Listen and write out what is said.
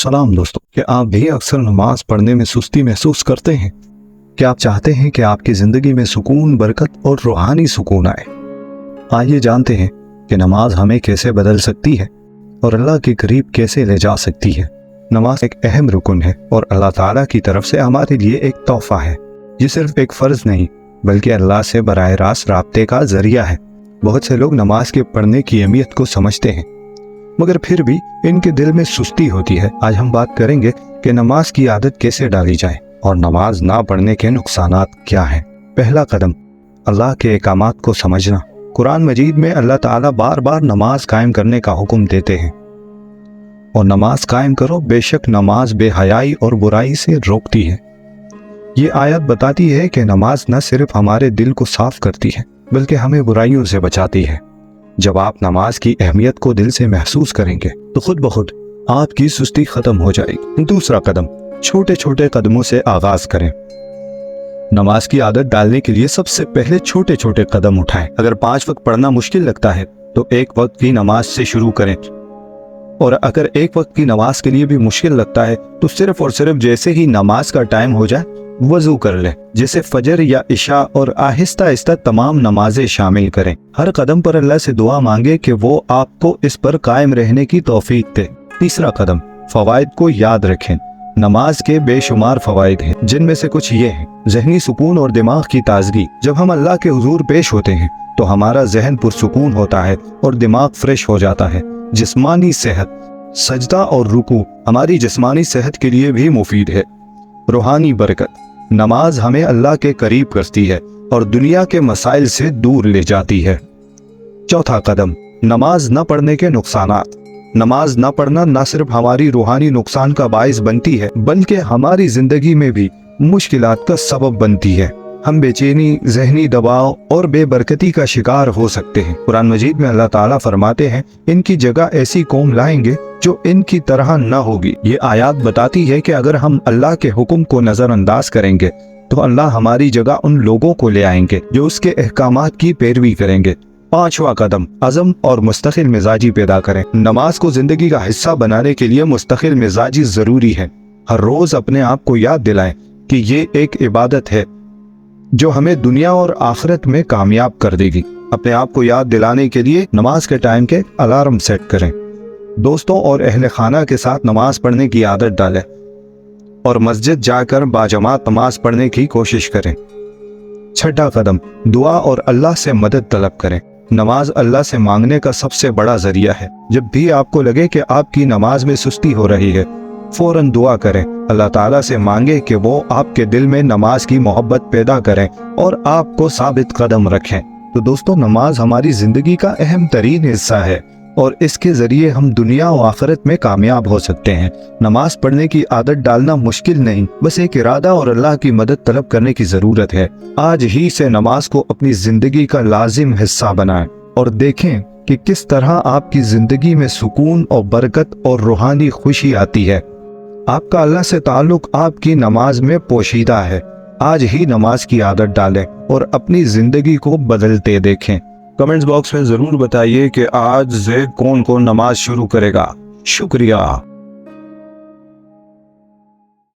सलाम दोस्तों, क्या आप भी अक्सर नमाज पढ़ने में सुस्ती महसूस करते हैं? क्या आप चाहते हैं कि आपकी ज़िंदगी में सुकून, बरकत और रूहानी सुकून आए? आइए जानते हैं कि नमाज हमें कैसे बदल सकती है और अल्लाह के करीब कैसे ले जा सकती है। नमाज एक अहम रुकन है और अल्लाह ताला की तरफ से हमारे लिए एक तोहफा है। ये सिर्फ एक फ़र्ज नहीं बल्कि अल्लाह से बराह रास्त राब्ते का ज़रिया है। बहुत से लोग नमाज के पढ़ने की अहमियत को समझते हैं मगर फिर भी इनके दिल में सुस्ती होती है। आज हम बात करेंगे कि नमाज की आदत कैसे डाली जाए और नमाज ना पढ़ने के नुकसानात क्या हैं। पहला कदम, अल्लाह के अहकामात को समझना। कुरान मजीद में अल्लाह ताला बार बार नमाज कायम करने का हुक्म देते हैं और नमाज कायम करो, बेशक नमाज बेहयाई और बुराई से रोकती है। ये आयत बताती है कि नमाज न सिर्फ हमारे दिल को साफ करती है बल्कि हमें बुराइयों से बचाती है। जब आप नमाज की अहमियत को दिल से महसूस करेंगे तो खुद ब खुद आपकी सुस्ती खत्म हो जाएगी। दूसरा कदम, छोटे छोटे कदमों से आगाज करें। नमाज की आदत डालने के लिए सबसे पहले छोटे छोटे कदम उठाएं। अगर 5 वक्त पढ़ना मुश्किल लगता है तो 1 वक्त की नमाज से शुरू करें, और अगर 1 वक्त की नमाज के लिए भी मुश्किल लगता है तो सिर्फ और सिर्फ जैसे ही नमाज का टाइम हो जाए वजू कर लें, जैसे फजर या इशा, और आहिस्ता आहिस्ता तमाम नमाजें शामिल करें। हर कदम पर अल्लाह से दुआ मांगे कि वो आपको इस पर कायम रहने की तौफीक दे। तीसरा कदम, फवाइद को याद रखें। नमाज के बेशुमार फवाइद हैं, जिनमें से कुछ ये हैं। ज़हनी सुकून और दिमाग की ताजगी। जब हम अल्लाह के हुजूर पेश होते हैं तो हमारा जहन पुरसुकून होता है और दिमाग फ्रेश हो जाता है। जिस्मानी सेहत, सजदा और रुकू हमारी जिस्मानी सेहत के लिए भी मुफीद है। रूहानी बरकत, नमाज हमें अल्लाह के करीब करती है और दुनिया के मसाइल से दूर ले जाती है। चौथा कदम, नमाज न पढ़ने के नुकसानात। नमाज न पढ़ना न सिर्फ हमारी रूहानी नुकसान का बाइस बनती है बल्कि हमारी जिंदगी में भी मुश्किलात का सबब बनती है। हम बेचैनी, जहनी दबाव और बेबरकती का शिकार हो सकते हैं। कुरान मजीद में अल्लाह ताला फरमाते हैं, इनकी जगह ऐसी कौम लाएंगे जो इनकी तरह न होगी। ये आयत बताती है कि अगर हम अल्लाह के हुक्म को नजरअंदाज करेंगे तो अल्लाह हमारी जगह उन लोगों को ले आएंगे जो उसके अहकामात की पैरवी करेंगे। पांचवा कदम, अज़म और मुस्तकिल मिजाजी पैदा करें। नमाज को जिंदगी का हिस्सा बनाने के लिए मुस्तकिल मिजाजी जरूरी है। हर रोज अपने आप को याद दिलाएं कि ये एक इबादत है जो हमें दुनिया और आखिरत में कामयाब कर देगी। अपने आप को याद दिलाने के लिए नमाज के टाइम के अलार्म सेट करें। दोस्तों और अहले खाना के साथ नमाज पढ़ने की आदत डालें और मस्जिद जाकर बाजमात नमाज पढ़ने की कोशिश करें। छठा कदम, दुआ और अल्लाह से मदद तलब करें। नमाज अल्लाह से मांगने का सबसे बड़ा जरिया है। जब भी आपको लगे कि आपकी नमाज में सुस्ती हो रही है, फौरन दुआ करें। अल्लाह ताला से मांगे कि वो आपके दिल में नमाज की मोहब्बत पैदा करें और आपको साबित कदम रखें। तो दोस्तों, नमाज हमारी जिंदगी का अहम तरीन हिस्सा है और इसके जरिए हम दुनिया और आखिरत में कामयाब हो सकते हैं। नमाज पढ़ने की आदत डालना मुश्किल नहीं, बस एक इरादा और अल्लाह की मदद तलब करने की जरूरत है। आज ही से नमाज को अपनी जिंदगी का लाजिम हिस्सा बनाएं और देखें कि किस तरह आपकी जिंदगी में सुकून और बरकत और रूहानी खुशी आती है। आपका अल्लाह से ताल्लुक आपकी नमाज में पोशीदा है। आज ही नमाज की आदत डालें और अपनी जिंदगी को बदलते देखें। कमेंट्स बॉक्स में जरूर बताइए कि आज से कौन कौन नमाज शुरू करेगा। शुक्रिया।